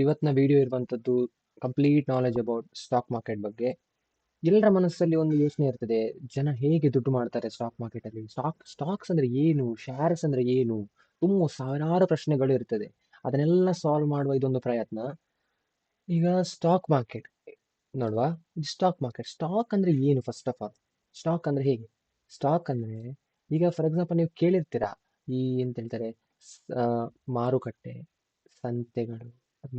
ಇವತ್ತಿನ ವಿಡಿಯೋ ಇರುವಂತದ್ದು complete knowledge about stock market ಬಗ್ಗೆ. ಎಲ್ಲರ ಮನಸ್ಸಲ್ಲಿ ಒಂದು ಯೋಚನೆ ಇರ್ತದೆ, ಜನ ಹೇಗೆ ದುಡ್ಡು ಮಾಡ್ತಾರೆ ಸ್ಟಾಕ್ ಮಾರ್ಕೆಟ್ ಅಲ್ಲಿ, ಸ್ಟಾಕ್ಸ್ ಅಂದ್ರೆ ಏನು, ಶೇರ್ಸ್ ಅಂದ್ರೆ ಏನು, ತುಂಬ ಸಾವಿರಾರು ಪ್ರಶ್ನೆಗಳು ಇರ್ತದೆ. ಅದನ್ನೆಲ್ಲ ಸಾಲ್ವ್ ಮಾಡುವ ಇದೊಂದು ಪ್ರಯತ್ನ. ಈಗ ಸ್ಟಾಕ್ ಮಾರ್ಕೆಟ್ ನೋಡುವ. ಸ್ಟಾಕ್ ಅಂದ್ರೆ ಏನು? ಫಸ್ಟ್ ಆಫ್ ಆಲ್, ಸ್ಟಾಕ್ ಅಂದ್ರೆ ಹೇಗೆ? ಸ್ಟಾಕ್ ಅಂದ್ರೆ, ಈಗ ಫಾರ್ ಎಕ್ಸಾಂಪಲ್ ನೀವು ಕೇಳಿರ್ತೀರಾ, ಈ ಎಂತ ಹೇಳ್ತಾರೆ, ಆ, ಮಾರುಕಟ್ಟೆ, ಸಂತೆಗಳು.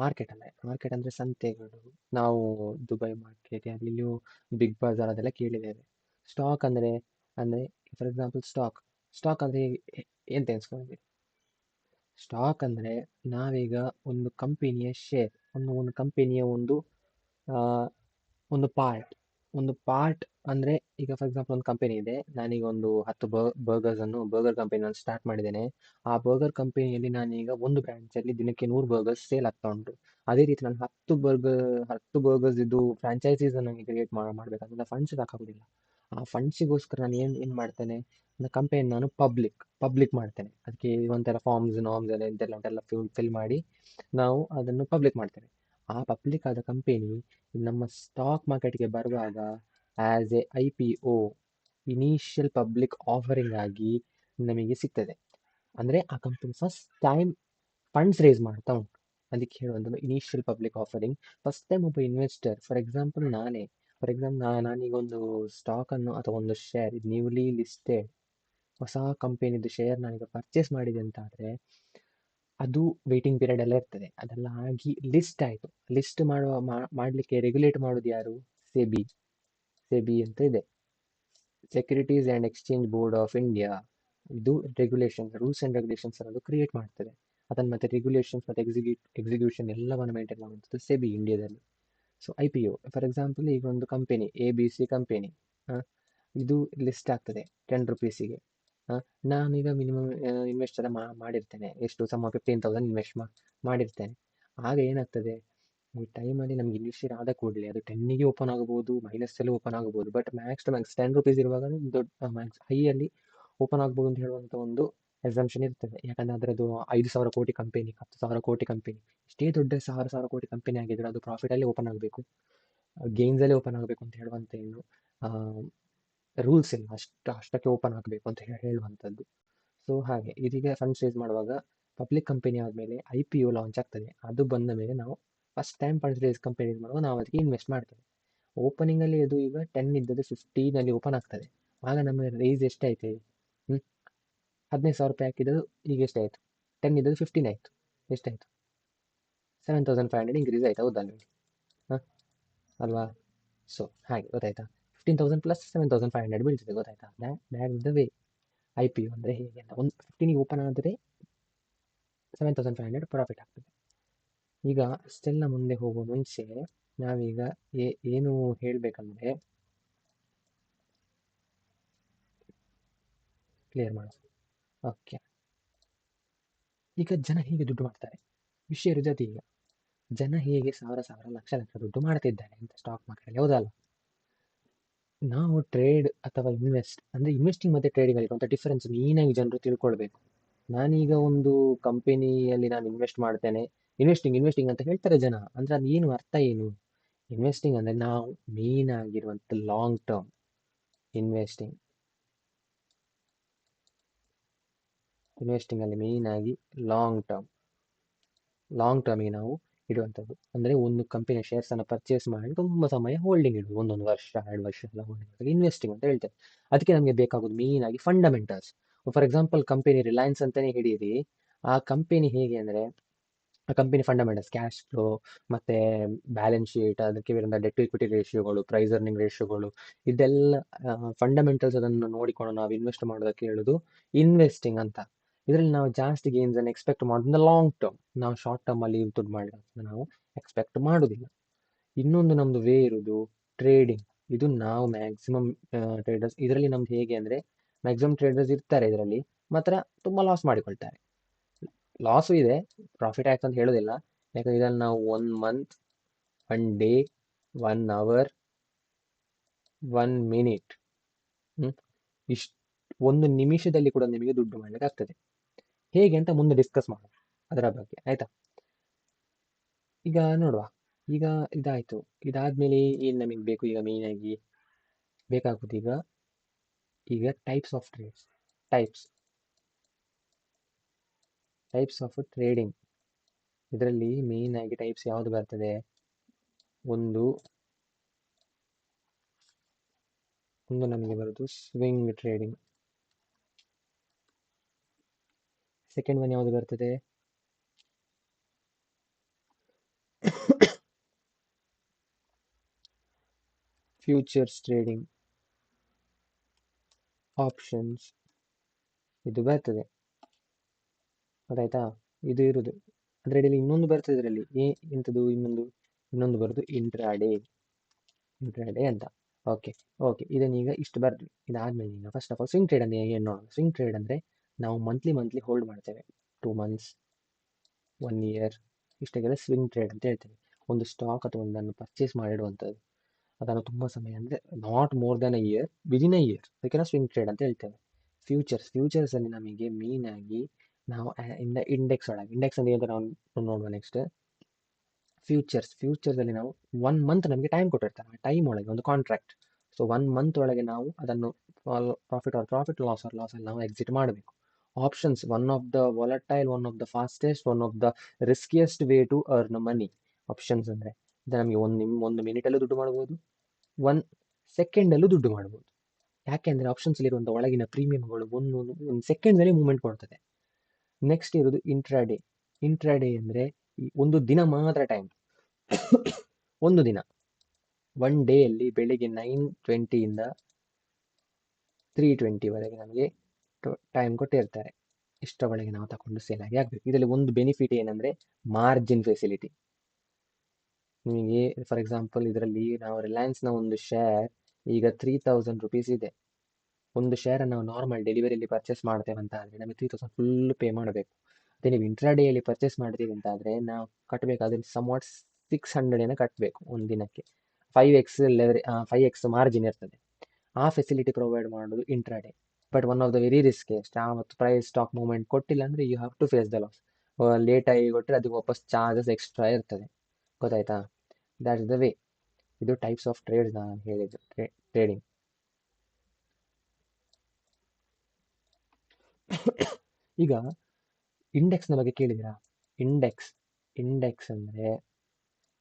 ಮಾರ್ಕೆಟ್ ಅಲ್ಲ, ಮಾರ್ಕೆಟ್ ಅಂದ್ರೆ ಸಂತೆಗಳು. ನಾವು ದುಬೈ ಮಾರ್ಕೆಟ್ ಅಲ್ಲಿ ನೀವು ಬಿಗ್ ಬಜಾರ್ ಅದೆಲ್ಲ ಕೇಳಿದ್ದೇವೆ. ಸ್ಟಾಕ್ ಅಂದ್ರೆ, ಅಂದ್ರೆ ಫಾರ್ ಎಕ್ಸಾಂಪಲ್ ಸ್ಟಾಕ್ ಅಂದ್ರೆ ಎಂತ ಎನ್ಸ್ಕೊಂಡಿದ್ದೀವಿ? ಸ್ಟಾಕ್ ಅಂದ್ರೆ ನಾವೀಗ ಒಂದು ಕಂಪನಿಯ ಶೇರ್, ಒಂದು ಕಂಪನಿಯ ಆ, ಒಂದು ಪಾರ್ಟ್ ಅಂದ್ರೆ, ಈಗ ಫಾರ್ ಎಕ್ಸಾಂಪಲ್ ಒಂದು ಕಂಪನಿ ಇದೆ, ನಾನೀಗ ಒಂದು 10 ಬರ್ಗರ್ ಕಂಪನಿ ಸ್ಟಾರ್ಟ್ ಮಾಡಿದ್ದೇನೆ. ಆ ಬರ್ಗರ್ ಕಂಪನಿಯಲ್ಲಿ ನಾನೀಗ ಒಂದು ಬ್ರಾಂಚ್ ಅಲ್ಲಿ ದಿನಕ್ಕೆ 100 ಬರ್ಗರ್ಸ್ ಸೇಲ್ ಆಗ್ತಾ ಉಂಟು. ಅದೇ ರೀತಿ ನಾನು 10 ಬರ್ಗರ್ಸ್ ಇದು ಫ್ರಾಂಚೈಸೀಸ್ ನನಗೆ ಕ್ರಿಯೇಟ್ ಮಾಡ್ಬೇಕಂದ್ರೆ ಫಂಡ್ಸ್ ಸಾಕಾಗುದಿಲ್ಲ. ಆ ಫಂಡ್ಸಿಗೋಸ್ಕರ ನಾನು ಏನ್ ಮಾಡ್ತೇನೆ, ಒಂದು ಕಂಪನಿ ನಾನು ಪಬ್ಲಿಕ್ ಮಾಡ್ತೇನೆ. ಅದಕ್ಕೆ ಒಂಥರ ಫಾರ್ಮ್ಸ್ ನಾರ್ಮ್ಸ್ ಎಲ್ಲ ಇಂತೆಲ್ಲ ಫಿಲ್ ಮಾಡಿ ನಾವು ಅದನ್ನು ಪಬ್ಲಿಕ್ ಮಾಡ್ತೇವೆ. ಆ ಪಬ್ಲಿಕ್ ಆದ ಕಂಪನಿ ನಮ್ಮ ಸ್ಟಾಕ್ ಮಾರ್ಕೆಟ್ಗೆ ಬರುವಾಗ as a IPO, initial public offering ಆಗಿ ನಮಗೆ ಸಿಗ್ತದೆ. ಅಂದ್ರೆ ಆ company first time funds raise ಮಾಡ್ತಾ ಉಂಟು. ಅದಕ್ಕೆ ಹೇಳುವಂಥದ್ದು initial public offering. First time ಒಬ್ಬ ಇನ್ವೆಸ್ಟರ್, ಫಾರ್ ಎಕ್ಸಾಂಪಲ್ ನಾನೀಗ ಒಂದು ಸ್ಟಾಕ್ ಅನ್ನು ಅಥವಾ ಒಂದು ಶೇರ್, ನ್ಯೂಲಿ ಲಿಸ್ಟೆಡ್ ಹೊಸ ಕಂಪನಿದು ಶೇರ್ ನಾನೀಗ ಪರ್ಚೇಸ್ ಮಾಡಿದೆ ಅಂತ ಆದ್ರೆ, ಅದು ವೇಟಿಂಗ್ ಪೀರಿಯಡ್ ಎಲ್ಲ ಇರ್ತದೆ. ಅದೆಲ್ಲ ಆಗಿ ಲಿಸ್ಟ್ ಆಯ್ತು. ಲಿಸ್ಟ್ ಮಾಡ್ಲಿಕ್ಕೆ ರೆಗ್ಯುಲೇಟ್ ಮಾಡೋದು ಯಾರು? ಸೆಬಿ. ಸೆಬಿ ಅಂತ ಇದೆ, securities and exchange board of India. ಇದು ರೂಲ್ಸ್ ಅಂಡ್ ರೆಗ್ಯುಲೇಷನ್ಸ್ ಅನ್ನೋದು ಕ್ರಿಯೇಟ್ ಮಾಡ್ತದೆ. ಅದನ್ನ ಮತ್ತೆ ರೆಗ್ಯುಲೇಷನ್ಸ್ ಮತ್ತೆ ಎಕ್ಸಿಕ್ಯೂಷನ್ ಎಲ್ಲವನ್ನು ಮೇಂಟೈನ್ ಮಾಡುವಂಥದ್ದು ಸೆಬಿ ಇಂಡಿಯಾದಲ್ಲಿ. ಸೊ IPO, ಫಾರ್ ಎಕ್ಸಾಂಪಲ್ ಈಗ ಒಂದು ಕಂಪನಿ ABC ಕಂಪನಿ, ಇದು ಲಿಸ್ಟ್ ಆಗ್ತದೆ ₹10ಗೆ. ನಾನೀಗ ಮಿನಿಮಮ್ ಇನ್ವೆಸ್ಟ್ ಮಾಡಿರ್ತೇನೆ, ಎಷ್ಟು ಸಮ 15,000 ಇನ್ವೆಸ್ಟ್ ಮಾಡಿರ್ತೇನೆ. ಆಗ ಏನಾಗ್ತದೆ, ಈ ಟೈಮಲ್ಲಿ ನಮ್ಗೆ ಇನಿಷಿಯಲ್ ಆದ ಕೂಡಲೇ ಅದು 10ಗೆ ಓಪನ್ ಆಗಬಹುದು, ಮೈನಸ್ ಅಲ್ಲಿ ಓಪನ್ ಆಗಬಹುದು. ಬಟ್ ಮ್ಯಾಕ್ಸ್ ಟು ಮ್ಯಾಕ್ಸ್ ₹10 ಇರುವಾಗ ದೊಡ್ಡ ಮ್ಯಾಕ್ಸ್ ಹೈ ಅಲ್ಲಿ ಓಪನ್ ಆಗ್ಬೋದು ಅಂತ ಹೇಳುವಂತ ಒಂದು ಅಸಂಪ್ಷನ್ ಇರ್ತದೆ. ಯಾಕಂದ್ರೆ ಅದರದ್ದು 5,000 ಕೋಟಿ ಕಂಪನಿ, 10,000 ಕೋಟಿ ಕಂಪನಿ, ಎಷ್ಟೇ ದೊಡ್ಡ 1,000 ಕೋಟಿ ಕಂಪನಿ ಆಗಿದ್ರೆ ಅದು ಪ್ರಾಫಿಟ್ ಅಲ್ಲಿ ಓಪನ್ ಆಗಬೇಕು, ಗೇನ್ಸ್ ಅಲ್ಲಿ ಓಪನ್ ಆಗಬೇಕು ಅಂತ ಹೇಳುವಂತ ಏನು ರೂಲ್ಸ್ ಇಲ್ಲ. ಅಷ್ಟಕ್ಕೆ ಓಪನ್ ಆಗಬೇಕು ಅಂತ ಹೇಳುವಂಥದ್ದು. ಸೊ ಹಾಗೆ ಇದೀಗ ಫಂಡ್ಸ್ ರೇಸ್ ಮಾಡುವಾಗ ಪಬ್ಲಿಕ್ ಕಂಪನಿ ಆದಮೇಲೆ IPO ಲಾಂಚ್ ಆಗ್ತದೆ. ಅದು ಬಂದ ಮೇಲೆ ನಾವು first time funds raise company ಮಾಡುವಾಗ ನಾವು ಅದಕ್ಕೆ ಇನ್ವೆಸ್ಟ್ ಮಾಡ್ತೇವೆ. ಓಪನಿಂಗ್ ಅಲ್ಲಿ ಅದು ಈಗ 10 ಇದ್ದದ್ದು 15 ಅಲ್ಲಿ ಓಪನ್ ಆಗ್ತದೆ. ಆಗ ನಮ್ಮ ರೇಸ್ ಎಷ್ಟಾಯ್ತು? 15,000 ಹಾಕಿದ್ದು ಈಗ ಎಷ್ಟಾಯ್ತು? 10 ಇದ್ದದ್ದು 15 ಆಯ್ತು. ಎಷ್ಟಾಯ್ತು? 7,500 ಇನ್ಕ್ರೀಸ್ ಆಯ್ತು, ಹೌದಾ ನಿಮಗೆ? ಅಲ್ವಾ? ಸೊ ಹಾಗೆ ಗೊತ್ತಾಯ್ತಾ? 15,000 ಪ್ಲಸ್ 7,500 ಬೀಳ್ತದೆ, ಗೊತ್ತಾಯ್ತಾ? That is the way. IPO ಅಂದ್ರೆ ಹೇಗೆ ಅಂತ, ಒಂದು 15ಗೆ ಓಪನ್ ಆದರೆ 7,500 ಪ್ರಾಫಿಟ್ ಆಗ್ತದೆ. ಈಗ ಅಷ್ಟೆಲ್ಲ ಮುಂದೆ ಹೋಗುವ ಮುಂಚೆ ನಾವೀಗ ಏನು ಹೇಳ್ಬೇಕಂದ್ರೆ, ಕ್ಲಿಯರ್ ಮಾಡೋಣ. ಓಕೆ, ಈಗ ಜನ ಹೇಗೆ ದುಡ್ಡು ಮಾಡ್ತಾರೆ ವಿಷಯ ಇರೋದು ಈಗ. ಜನ ಹೇಗೆ ಸಾವಿರ ಲಕ್ಷ ದುಡ್ಡು ಮಾಡ್ತಿದ್ದಾರೆ ಅಂತ ಸ್ಟಾಕ್ ಮಾರ್ಕೆಟ್, ಹೌದಲ್ಲ? ನಾವು ಟ್ರೇಡ್ ಅಥವಾ ಇನ್ವೆಸ್ಟಿಂಗ್ ಮತ್ತೆ ಟ್ರೇಡಿಂಗ್ ಅಲ್ಲಿ ಡಿಫರೆನ್ಸ್ ನೀನಾಗಿ ಜನರು ತಿಳ್ಕೊಳ್ಬೇಕು. ನಾನೀಗ ಒಂದು ಕಂಪನಿಯಲ್ಲಿ ನಾನು ಇನ್ವೆಸ್ಟ್ ಮಾಡ್ತೇನೆ, ಇನ್ವೆಸ್ಟಿಂಗ್ ಅಂತ ಹೇಳ್ತಾರೆ ಜನ. ಅಂದ್ರೆ ಅದು ಏನು ಅರ್ಥ ಏನು? ಇನ್ವೆಸ್ಟಿಂಗ್ ಅಂದ್ರೆ ನಾವು ಮೇನ್ ಆಗಿರುವಂತ ಲಾಂಗ್ ಟರ್ಮ್ ಇನ್ವೆಸ್ಟಿಂಗ್. ಅಲ್ಲಿ ಮೇನ್ ಆಗಿ ಲಾಂಗ್ ಟರ್ಮ್ಗೆ ನಾವು ಇಡುವಂಥದ್ದು. ಅಂದ್ರೆ ಒಂದು ಕಂಪನಿಯ ಶೇರ್ಸ್ ಅನ್ನು ಪರ್ಚೇಸ್ ಮಾಡಿ ತುಂಬಾ ಸಮಯ ಹೋಲ್ಡಿಂಗ್ ಇಡುವುದು, 1 ವರ್ಷ 2 ವರ್ಷ ಎಲ್ಲ ಹೋಲ್ಡಿಂಗ್, ಇನ್ವೆಸ್ಟಿಂಗ್ ಅಂತ ಹೇಳ್ತೇವೆ. ಅದಕ್ಕೆ ನಮಗೆ ಬೇಕಾಗೋದು ಮೇನ್ ಆಗಿ fundamentals. For example company Reliance ಅಂತಾನೆ ಹಿಡಿಯಿರಿ. ಆ ಕಂಪನಿ ಹೇಗೆ ಅಂದ್ರೆ, ಆ ಕಂಪನಿ ಫಂಡಮೆಂಟಲ್ಸ್, ಕ್ಯಾಶ್ ಫ್ಲೋ, ಮತ್ತೆ ಬ್ಯಾಲೆನ್ಸ್ ಶೀಟ್, ಅದಕ್ಕೆ ವಿರುದ್ಧ ಡೆಟ್ ಟು ಇಕ್ವಿಟಿ ರೇಷಿಯೋಗಳು, ಪ್ರೈಸ್ ಅರ್ನಿಂಗ್ ರೇಷಿಯೋಗಳು, ಇದೆಲ್ಲ ಫಂಡಮೆಂಟಲ್ಸ್. ಅದನ್ನು ನೋಡಿಕೊಂಡು ನಾವು ಇನ್ವೆಸ್ಟ್ ಮಾಡೋದಕ್ಕೆ ಹೇಳುದು ಇನ್ವೆಸ್ಟಿಂಗ್ ಅಂತ. ಇದರಲ್ಲಿ ನಾವು ಜಾಸ್ತಿ ಗೇನ್ಸ್ ಅನ್ನು ಎಕ್ಸ್ಪೆಕ್ಟ್ ಮಾಡೋದು ಲಾಂಗ್ ಟರ್ಮ್. ನಾವು ಶಾರ್ಟ್ ಟರ್ಮ್ ಅಲ್ಲಿ ದುಡ್ಡು ಮಾಡಲಿಕ್ಕೆ ನಾವು ಎಕ್ಸ್ಪೆಕ್ಟ್ ಮಾಡುದಿಲ್ಲ. ಇನ್ನೊಂದು ನಮ್ದು ವೇ ಇರುವುದು ಟ್ರೇಡಿಂಗ್. ಇದು ನಾವು ಮ್ಯಾಕ್ಸಿಮಮ್ ಟ್ರೇಡರ್ಸ್ ಇದರಲ್ಲಿ ನಮ್ದು ಹೇಗೆ ಅಂದ್ರೆ, ಮ್ಯಾಕ್ಸಿಮಮ್ ಟ್ರೇಡರ್ಸ್ ಇರ್ತಾರೆ ಇದರಲ್ಲಿ, ಮಾತ್ರ ತುಂಬಾ ಲಾಸ್ ಮಾಡಿಕೊಳ್ತಾರೆ. ಲಾಸು ಇದೆ, ಪ್ರಾಫಿಟ್ ಆಯ್ತು ಅಂತ ಹೇಳೋದಿಲ್ಲ. ಯಾಕಂದ್ರೆ ಇದನ್ನು ನಾವು 1 ಮಂತ್, 1 ಡೇ, 1 ಅವರ್, 1 ಮಿನಿಟ್, ಇಷ್ಟು 1 ನಿಮಿಷದಲ್ಲಿ ಕೂಡ ನಿಮಗೆ ದುಡ್ಡು ಮಾಡ್ಲಿಕ್ಕೆ ಆಗ್ತದೆ. ಹೇಗೆ ಅಂತ ಮುಂದೆ ಡಿಸ್ಕಸ್ ಮಾಡೋಣ ಅದರ ಬಗ್ಗೆ, ಆಯ್ತಾ? ಈಗ ನೋಡುವ. ಈಗ ಇದಾಯ್ತು. ಇದಾದ್ಮೇಲೆ ಏನ್ ನಮಗೆ ಬೇಕು ಈಗ ಮೇನ್ ಆಗಿ ಬೇಕಾಗುವುದು ಈಗ types of trades. Types types of trading. ಇದರಲ್ಲಿ ಮೇನ್ ಆಗಿ ಟೈಪ್ಸ್ ಯಾವುದು ಬರ್ತದೆ? ಒಂದು ಒಂದು ನಮಗೆ ಬರೋದು ಸ್ವಿಂಗ್ ಟ್ರೇಡಿಂಗ್. ಸೆಕೆಂಡ್ ಒನ್ ಯಾವುದು ಬರ್ತದೆ? ಫ್ಯೂಚರ್ಸ್ ಟ್ರೇಡಿಂಗ್, ಆಪ್ಷನ್ಸ್, ಇದು ಬರ್ತದೆ. ಗೊತ್ತಾಯ್ತಾ? ಇದು ಇರುದು ಅದರಲ್ಲಿ. ಇನ್ನೊಂದು ಬರ್ತದೆ ಇದರಲ್ಲಿ ಎಂತದು ಇನ್ನೊಂದು ಬರೋದು ಇಂಟ್ರಾಡೇ. ಇಂಟ್ರಾಡೇ ಅಂತ. ಓಕೆ ಓಕೆ, ಇದನ್ನೀಗ ಇಷ್ಟು ಬರ್ಲಿ. ಇದಾದ್ಮೇಲೆ ಈಗ first of all swing trade ಅಂದ್ರೆ ಏನು ನೋಡೋಣ. ಸ್ವಿಂಗ್ ಟ್ರೇಡ್ ಅಂದ್ರೆ ನಾವು ಮಂತ್ಲಿ ಹೋಲ್ಡ್ ಮಾಡ್ತೇವೆ. 2 ಮಂತ್ಸ್, 1 ಇಯರ್, ಇಷ್ಟಾಗೆಲ್ಲ ಸ್ವಿಂಗ್ ಟ್ರೇಡ್ ಅಂತ ಹೇಳ್ತೇವೆ. ಒಂದು ಸ್ಟಾಕ್ ಅಥವಾ ಒಂದನ್ನು ಪರ್ಚೇಸ್ ಮಾಡಿಡುವಂಥದ್ದು. ಅದನ್ನು ತುಂಬ ಸಮಯ ಅಂದರೆ not more than a year, within a year, ಅದಕ್ಕೆ ನಾವು ಸ್ವಿಂಗ್ ಟ್ರೇಡ್ ಅಂತ ಹೇಳ್ತೇವೆ. ಫ್ಯೂಚರ್ಸ್ ಅಲ್ಲಿ ನಮಗೆ ಮೇನ್ ಆಗಿ ನಾವು ಇಂಡೆಕ್ಸ್ ಒಳಗೆ, ಇಂಡೆಕ್ಸ್ ಅಂದ್ರೆ ಅಂತ ನಾವು ನೋಡುವ ನೆಕ್ಸ್ಟ್. ಫ್ಯೂಚರ್ಸ್ ಅಲ್ಲಿ ನಾವು 1 ಮಂತ್ ನಮಗೆ ಟೈಮ್ ಕೊಟ್ಟಿರ್ತಾರೆ. ಆ ಟೈಮ್ ಒಳಗೆ ಒಂದು ಕಾಂಟ್ರಾಕ್ಟ್. ಸೊ 1 ಮಂತ್ ಒಳಗೆ ನಾವು ಅದನ್ನು ಪ್ರಾಫಿಟ್ ಲಾಸ್ ಅಲ್ಲಿ ನಾವು ಎಕ್ಸಿಟ್ ಮಾಡಬೇಕು. Options, one of the volatile, one of the fastest, one of the riskiest way to earn money. Options ಅಂದ್ರೆ ಇದು ನಮಗೆ ಒಂದು ಮಿನಿಟಲ್ಲೂ ದುಡ್ಡು ಮಾಡ್ಬೋದು, 1 ಸೆಕೆಂಡಲ್ಲೂ ದುಡ್ಡು ಮಾಡ್ಬೋದು. ಯಾಕೆಂದ್ರೆ ಆಪ್ಷನ್ಸ್ ಇರುವಂಥ ಒಳಗಿನ ಪ್ರೀಮಿಯಂಗಳು ಒಂದು ಸೆಕೆಂಡ್ನಲ್ಲಿ ಮೂವ್ಮೆಂಟ್ ಕೊಡ್ತದೆ. ನೆಕ್ಸ್ಟ್ ಇರೋದು ಇಂಟ್ರಾಡೇ. ಇಂಟ್ರಾಡೇ ಅಂದ್ರೆ ಒಂದು ದಿನ ಮಾತ್ರ ಟೈಮ್. ಒಂದು ದಿನ, 1 ಡೇಯಲ್ಲಿ ಬೆಳಿಗ್ಗೆ 9:20 ಇಂದ 3:20ವರೆಗೆ ನಮಗೆ ಟೈಮ್ ಕೊಟ್ಟಿರ್ತಾರೆ. ಇಷ್ಟರ ಒಳಗೆ ನಾವು ತಗೊಂಡು ಸೇಲ್ ಆಗಿ ಆಗ್ಬೇಕು. ಇದರಲ್ಲಿ ಒಂದು ಬೆನಿಫಿಟ್ ಏನಂದ್ರೆ ಮಾರ್ಜಿನ್ ಫೆಸಿಲಿಟಿ. ನಿಮಗೆ ಫಾರ್ ಎಕ್ಸಾಂಪಲ್ ಇದರಲ್ಲಿ ನಾವು ರಿಲಯನ್ಸ್ನ ಒಂದು ಶೇರ್ ಈಗ 3000 ರುಪೀಸ್ ಇದೆ. ಒಂದು ಶೇರ್ ನಾವು ನಾರ್ಮಲ್ ಡೆಲಿವರಿಯಲ್ಲಿ ಪರ್ಚೇಸ್ ಮಾಡ್ತೇವೆ ಅಂತ ಆದರೆ ನಮಗೆ 3000 ಫುಲ್ ಪೇ ಮಾಡಬೇಕು. ಅದೇ ನೀವು ಇಂಟ್ರಾಡೇಯಲ್ಲಿ ಪರ್ಚೇಸ್ ಮಾಡ್ತೀವಿ ಅಂತ ಆದರೆ ನಾವು ಕಟ್ಟಬೇಕಾದ್ರೆ ಸಮ್ವಾಟ್ 600 ಕಟ್ಟಬೇಕು ಒಂದು ದಿನಕ್ಕೆ. 5x ಮಾರ್ಜಿನ್ ಇರ್ತದೆ. ಆ ಫೆಸಿಲಿಟಿ ಪ್ರೊವೈಡ್ ಮಾಡೋದು intraday. But one of the very riskiest. ಆವತ್ತು ಪ್ರೈಸ್ ಸ್ಟಾಕ್ ಮೂವ್ಮೆಂಟ್ ಕೊಟ್ಟಿಲ್ಲ ಅಂದರೆ you have to face the loss. ಲೇಟಾಗಿ ಕೊಟ್ಟರೆ ಅದಕ್ಕೆ ವಾಪಸ್ ಚಾರ್ಜಸ್ ಎಕ್ಸ್ಟ್ರಾ ಇರ್ತದೆ. ಗೊತ್ತಾಯ್ತಾ? That is the way. ಇದು ಟೈಪ್ಸ್ ಆಫ್ ಟ್ರೇಡ್ಸ್ ನಾನು ಹೇಳಿದ್ದು. ಟ್ರೇಡಿಂಗ್. ಈಗ ಇಂಡೆಕ್ಸ್ನ ಬಗ್ಗೆ ಕೇಳಿದಿರಾ? ಇಂಡೆಕ್ಸ್ ಇಂಡೆಕ್ಸ್ ಅಂದರೆ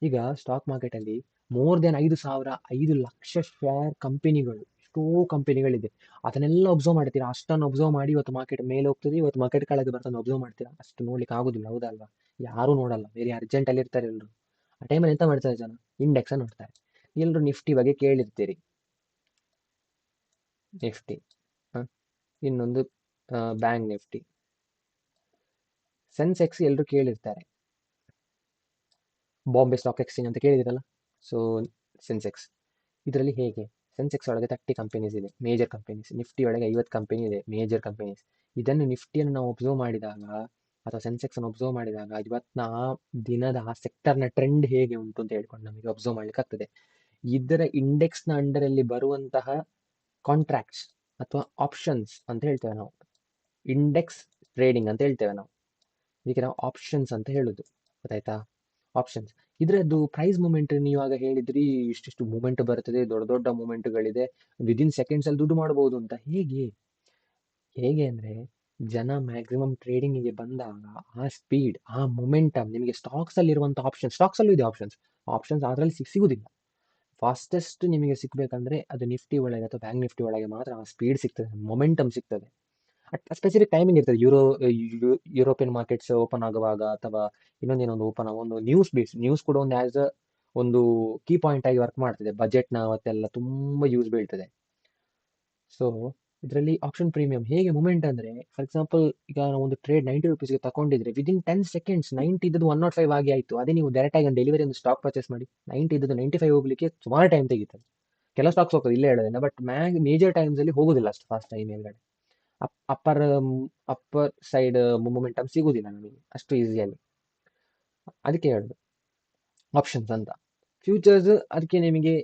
ಈಗ ಸ್ಟಾಕ್ ಮಾರ್ಕೆಟಲ್ಲಿ ಮೋರ್ ದೆನ್ 5,000 5 ಲಕ್ಷ ಶೇರ್ ಕಂಪನಿಗಳು, ಎಷ್ಟೋ ಕಂಪನಿಗಳಿದೆ. ಅದನ್ನೆಲ್ಲ ಒಬ್ಸರ್ವ್ ಮಾಡ್ತೀರಾ? ಅಷ್ಟನ್ನು ಒಬ್ಸರ್ವ್ ಮಾಡಿ ಇವತ್ತು ಮಾರ್ಕೆಟ್ ಮೇಲೆ ಹೋಗ್ತದೆ, ಇವತ್ತು ಮಾರ್ಕೆಟ್ ಕೆಳಗೆ ಬರ್ತದೆ ಒಬ್ಸರ್ವ್ ಮಾಡ್ತೀರಾ? ಅಷ್ಟು ನೋಡ್ಲಿಕ್ಕೆ ಆಗೋದಿಲ್ಲ, ಹೌದಲ್ವಾ? ಯಾರೂ ನೋಡಲ್ಲ, ವೆರಿ ಅರ್ಜೆಂಟಲ್ಲಿ ಇರ್ತಾರೆ ಎಲ್ಲರೂ. ಆ ಟೈಮಲ್ಲಿ ಎಂತ ಮಾಡ್ತಾರೆ ಜನ? ಇಂಡೆಕ್ಸ್ ನೋಡ್ತಾರೆ. ಎಲ್ಲರೂ ನಿಫ್ಟಿ ಬಗ್ಗೆ ಕೇಳಿರ್ತೀರಿ. ನಿಫ್ಟಿ, ಇನ್ನೊಂದು ಬ್ಯಾಂಕ್ ನಿಫ್ಟಿ. ಸೆನ್ಸೆಕ್ಸ್ ಎಲ್ಲರೂ ಕೇಳಿರ್ತಾರೆ. ಬಾಂಬೆ ಸ್ಟಾಕ್ ಎಕ್ಸ್ಚೇಂಜ್ ಅಂತ ಕೇಳಿದಿರಲ್ಲ? ಸೊ ಸೆನ್ಸೆಕ್ಸ್ ಇದರಲ್ಲಿ ಹೇಗೆ? ಸೆನ್ಸೆಕ್ಸ್ ಒಳಗೆ 30 ಕಂಪನೀಸ್ ಇದೆ, ಮೇಜರ್ ಕಂಪನೀಸ್. ನಿಫ್ಟಿ ಒಳಗೆ 50 ಕಂಪನಿ ಇದೆ, ಮೇಜರ್ ಕಂಪನೀಸ್. ಇದನ್ನು ನಿಫ್ಟಿಯನ್ನು ನಾವು ಒಬ್ಸರ್ವ್ ಮಾಡಿದಾಗ ಅಥವಾ ಸೆನ್ಸೆಕ್ಸ್ ಅನ್ನು ಒಬ್ಸರ್ವ್ ಮಾಡಿದಾಗ ಇವತ್ತಿನ ಆ ದಿನದ ಆ ಸೆಕ್ಟರ್ನ ಟ್ರೆಂಡ್ ಹೇಗೆ ಉಂಟು ಅಂತ ಹೇಳ್ಕೊಂಡು ನಮಗೆ ಒಬ್ಸರ್ವ್ ಮಾಡ್ಲಿಕ್ಕೆ ಆಗ್ತದೆ. ಇದರ ಇಂಡೆಕ್ಸ್ನ ಅಂಡರಲ್ಲಿ ಬರುವಂತಹ ಕಾಂಟ್ರಾಕ್ಟ್ಸ್ ಅಥವಾ ಆಪ್ಷನ್ಸ್ ಅಂತ ಹೇಳ್ತೇವೆ ನಾವು. ಇಂಡೆಕ್ಸ್ ಟ್ರೇಡಿಂಗ್ ಅಂತ ಹೇಳ್ತೇವೆ ನಾವು. ಇದಕ್ಕೆ ನಾವು ಆಪ್ಷನ್ಸ್ ಅಂತ ಹೇಳುದು. ಗೊತ್ತಾಯ್ತಾ? ಆಪ್ಷನ್ಸ್. ಇದರದ್ದು ಪ್ರೈಸ್ ಮೂಮೆಂಟ್ ನೀವಾಗ ಹೇಳಿದ್ರಿ, ಇಷ್ಟಿಷ್ಟು ಮೂಮೆಂಟ್ ಬರ್ತದೆ, ದೊಡ್ಡ ದೊಡ್ಡ ಮೂಮೆಂಟ್ಗಳಿದೆ, ವಿದಿನ್ ಸೆಕೆಂಡ್ಸ್ ಅಲ್ಲಿ ದುಡ್ಡು ಮಾಡಬಹುದು ಅಂತ. ಹೇಗೆ ಅಂದ್ರೆ ಜನ ಮ್ಯಾಕ್ಸಿಮಮ್ ಟ್ರೇಡಿಂಗಿಗೆ ಬಂದಾಗ ಆ ಸ್ಪೀಡ್, ಆ ಮೊಮೆಂಟಮ್ ನಿಮಗೆ ಸ್ಟಾಕ್ಸ್ ಅಲ್ಲಿ ಇರುವಂತ ಸ್ಟಾಕ್ಸ್ ಅಲ್ಲೂ ಇದೆ ಆಪ್ಷನ್ಸ್. ಆಪ್ಷನ್ಸ್ ಅದರಲ್ಲಿ ಸಿಗುದಿಲ್ಲ. ಫಾಸ್ಟೆಸ್ಟ್ ನಿಮಗೆ ಸಿಗ್ಬೇಕಂದ್ರೆ ಅದು ನಿಫ್ಟಿ ಒಳಗೆ ಅಥವಾ ಬ್ಯಾಂಕ್ ನಿಫ್ಟಿ ಒಳಗೆ ಮಾತ್ರ ಆ ಸ್ಪೀಡ್ ಸಿಗ್ತದೆ, ಮೊಮೆಂಟಮ್ ಸಿಗ್ತದೆ. ಸ್ಪೆಸಿಫಿಕ್ ಟೈಮಿಂಗ್ ಇರ್ತದೆ. ಯುರೋಪಿಯನ್ ಮಾರ್ಕೆಟ್ಸ್ ಓಪನ್ ಆಗುವಾಗ ಅಥವಾ ಇನ್ನೊಂದೇನೊಂದು ಒಂದು ನ್ಯೂಸ್ ಕೂಡ ಒಂದು ಆಸ್ ಒಂದು ಕೀ ಪಾಯಿಂಟ್ ಆಗಿ ವರ್ಕ್ ಮಾಡ್ತದೆ. ಬಜೆಟ್ನ ಅವತ್ತೆಲ್ಲ ತುಂಬಾ ಯೂಸ್ ಬೀಳ್ತದೆ. ಸೊ ಇದರಲ್ಲಿ ಆಪ್ಷನ್ ಪ್ರೀಮಿಯಂ ಹೇಗೆ ಮೂಮೆಂಟ್ ಅಂದ್ರೆ, ಫಾರ್ ಎಕ್ಸಾಂಪಲ್ ಈಗ ನಾವು ಒಂದು ಟ್ರೇಡ್ 90 ರುಪೀಸ್ಗೆ ತಗೊಂಡಿದ್ರೆ ವಿದಿನ್ 10 ಸೆಕೆಂಡ್ಸ್ 90 ಇದ್ದದ್ದು 105 ಆಗಿ ಆಯ್ತು. ಅದೇ ನೀವು ಡೈರೆಕ್ಟ್ ಆಗಿ ಡೆಲಿವರಿ ಒಂದು ಸ್ಟಾಕ್ ಪರ್ಚೇಸ್ ಮಾಡಿ 90 ಇದ್ದದ್ದು 95 ಹೋಗ್ಲಿಕ್ಕೆ ಸುಮಾರು ಟೈಮ್ ತೆಗಿತದೆ. ಕೆಲವು ಸ್ಟಾಕ್ಸ್ ಹೋಗ್ತದೆ, ಇಲ್ಲೇ ಹೇಳೋದಿಲ್ಲ, ಬಟ್ ಮೇಜರ್ ಟೈಮ್ಸ್ ಅಲ್ಲಿ ಹೋಗುದಿಲ್ಲ ಅಷ್ಟು ಫಾಸ್ಟ್ ಟೈಮ್ ಮೇಲ್ಗಡೆ. ಅಪ್ಪರ್ ಅಪ್ಪರ್ ಸೈಡ್ ಮೊಮೆಂಟಮ್ ಸಿಗುದಿಲ್ಲ ನಮಗೆ ಅಷ್ಟು ಈಸಿಯಲ್ಲಿ. ಅದಕ್ಕೆ ಹೇಳುದು ಆಪ್ಷನ್ಸ್ ಅಂತ. ಫ್ಯೂಚರ್ಸ್ ಅದಕ್ಕೆ ನಿಮಗೆ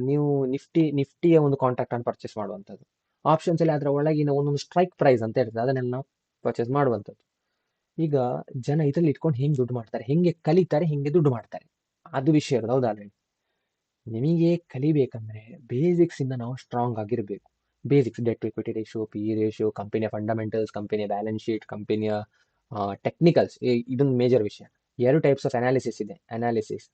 ನೀವು ನಿಫ್ಟಿಯ ಒಂದು ಕಾಂಟ್ರಾಕ್ಟ್ ಅನ್ನು ಪರ್ಚೇಸ್ ಮಾಡುವಂಥದ್ದು. ಆಪ್ಷನ್ಸ್ ಅಲ್ಲಿ ಅದರ ಒಳಗಿನ ಒಂದೊಂದು ಸ್ಟ್ರೈಕ್ ಪ್ರೈಸ್ ಅಂತ ಇರ್ತದೆ, ಅದನ್ನೆಲ್ಲ ನಾವು ಪರ್ಚೇಸ್ ಮಾಡುವಂಥದ್ದು. ಈಗ ಜನ ಇದ್ರಲ್ಲಿ ಇಟ್ಕೊಂಡು ಹೆಂಗ್ ದುಡ್ಡು ಮಾಡ್ತಾರೆ, ಹೆಂಗೆ ಕಲಿತಾರೆ, ಹೆಂಗೆ ದುಡ್ಡು ಮಾಡ್ತಾರೆ, ಅದು ವಿಷಯ ಇರೋದು. ಹೌದಾ ಅಲ್ರಿ? ನಿಮಗೆ ಕಲಿಬೇಕಂದ್ರೆ ಬೇಸಿಕ್ಸ್ ಇಂದ ನಾವು ಸ್ಟ್ರಾಂಗ್ ಆಗಿರ್ಬೇಕು. Basics: debt to equity ratio, P ratio, ಕಂಪನಿಯ ಫಂಡಮೆಂಟಲ್ಸ್, ಕಂಪನಿಯ ಬ್ಯಾಲೆನ್ಸ್ ಶೀಟ್, ಕಂಪನಿಯ ಟೆಕ್ನಿಕಲ್ಸ್. ಇದೊಂದು ಮೇಜರ್ ವಿಷಯ. ಎರಡು ಟೈಪ್ಸ್ ಆಫ್ ಅನಾಲಿಸಿಸ್ ಇದೆ. ಅನಾಲಿಸಿಸ್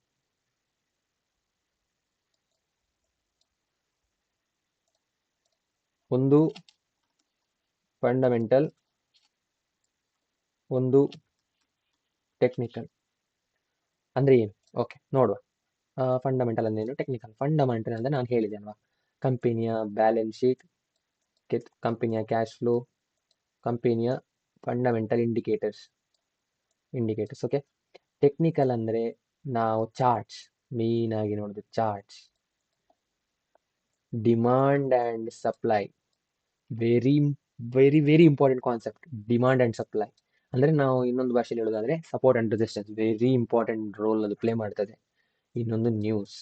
ಒಂದು ಫಂಡಮೆಂಟಲ್, ಒಂದು ಟೆಕ್ನಿಕಲ್. ಅಂದ್ರೆ ಏನು? ಓಕೆ, ನೋಡುವ. ಫಂಡಮೆಂಟಲ್ ಅಂದ್ರೇನು, ಟೆಕ್ನಿಕಲ್. ಫಂಡಮೆಂಟಲ್ ಅಂದ್ರೆ ನಾನು ಹೇಳಿದೆ ಅಲ್ವಾ, ಕಂಪನಿಯ ಬ್ಯಾಲೆನ್ಸ್ ಶೀಟ್, ಕಂಪನಿಯ ಕ್ಯಾಶ್ ಫ್ಲೋ, ಕಂಪನಿಯ ಫಂಡಮೆಂಟಲ್ ಇಂಡಿಕೇಟರ್ಸ್. ಓಕೆ. ಟೆಕ್ನಿಕಲ್ ಅಂದ್ರೆ ನಾವು ಚಾರ್ಟ್ಸ್, ಮೇನ್ ಆಗಿ ನೋಡೋದು charts, demand and supply. Very very very important concept, demand and supply. ಅಂದ್ರೆ ನಾವು ಇನ್ನೊಂದು ಭಾಷೆಯಲ್ಲಿ ಹೇಳೋದಾದ್ರೆ support and resistance, very important role ಅದು ಪ್ಲೇ ಮಾಡ್ತದೆ. ಇನ್ನೊಂದು ನ್ಯೂಸ್,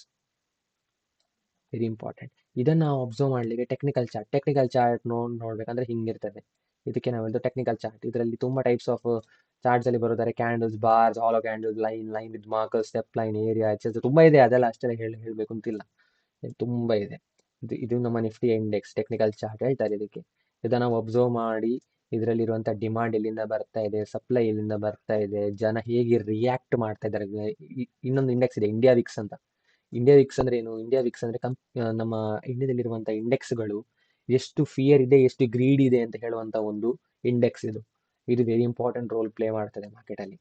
ವೆರಿ ಇಂಪಾರ್ಟೆಂಟ್. ಇದನ್ನ ನಾವು ಅಬ್ಸರ್ವ್ ಮಾಡ್ಲಿಕ್ಕೆ ಟೆಕ್ನಿಕಲ್ ಚಾರ್ಟ್ ನೋಡ್ಬೇಕಂದ್ರೆ ಹಿಂಗಿರ್ತದೆ. ಇದಕ್ಕೆ ನಾವು ಟೆಕ್ನಿಕಲ್ ಚಾರ್ಟ್. ಇದರಲ್ಲಿ ತುಂಬಾ ಟೈಪ್ಸ್ ಆಫ್ ಚಾರ್ಟ್ಸ್ ಅಲ್ಲಿ ಬರೋದಾದ್ರೆ candles, bars, hollow candles, line with marker, step line, area, ತುಂಬಾ ಇದೆ. ಅದೆಲ್ಲ ಅಷ್ಟೆಲ್ಲ ಹೇಳ್ಬೇಕು ಅಂತಿಲ್ಲ, ತುಂಬಾ ಇದೆ. ಇದು ನಮ್ಮ ನಿಫ್ಟಿ ಇಂಡೆಕ್ಸ್ ಟೆಕ್ನಿಕಲ್ ಚಾರ್ಟ್ ಹೇಳ್ತಾರೆ ಇದಕ್ಕೆ. ಇದನ್ನ ನಾವು ಅಬ್ಸರ್ವ್ ಮಾಡಿ ಇದರಲ್ಲಿರುವಂತ ಡಿಮಾಂಡ್ ಎಲ್ಲಿಂದ ಬರ್ತಾ ಇದೆ, ಸಪ್ಲೈ ಎಲ್ಲಿಂದ ಬರ್ತಾ ಇದೆ, ಜನ ಹೇಗೆ ರಿಯಾಕ್ಟ್ ಮಾಡ್ತಾ ಇದ್ದಾರೆ. ಇನ್ನೊಂದು ಇಂಡೆಕ್ಸ್ ಇದೆ, ಇಂಡಿಯಾ ವಿಕ್ಸ್ ಅಂತ. ಇಂಡಿಯಾ ವಿಕ್ಸ್ ಅಂದ್ರೆ ಏನು? ಇಂಡಿಯಾ ವಿಕ್ಸ್ ಅಂದ್ರೆ ನಮ್ಮ ಇಂಡಿಯಾದಲ್ಲಿರುವಂತಹ ಇಂಡೆಕ್ಸ್ಗಳು ಎಷ್ಟು ಫಿಯರ್ ಇದೆ, ಎಷ್ಟು ಗ್ರೀಡ್ ಇದೆ ಅಂತ ಹೇಳುವಂತ ಒಂದು ಇಂಡೆಕ್ಸ್ ಇದು. ಇದು ವೆರಿ ಇಂಪಾರ್ಟೆಂಟ್ ರೋಲ್ ಪ್ಲೇ ಮಾಡ್ತದೆ ಮಾರ್ಕೆಟ್ ಅಲ್ಲಿ.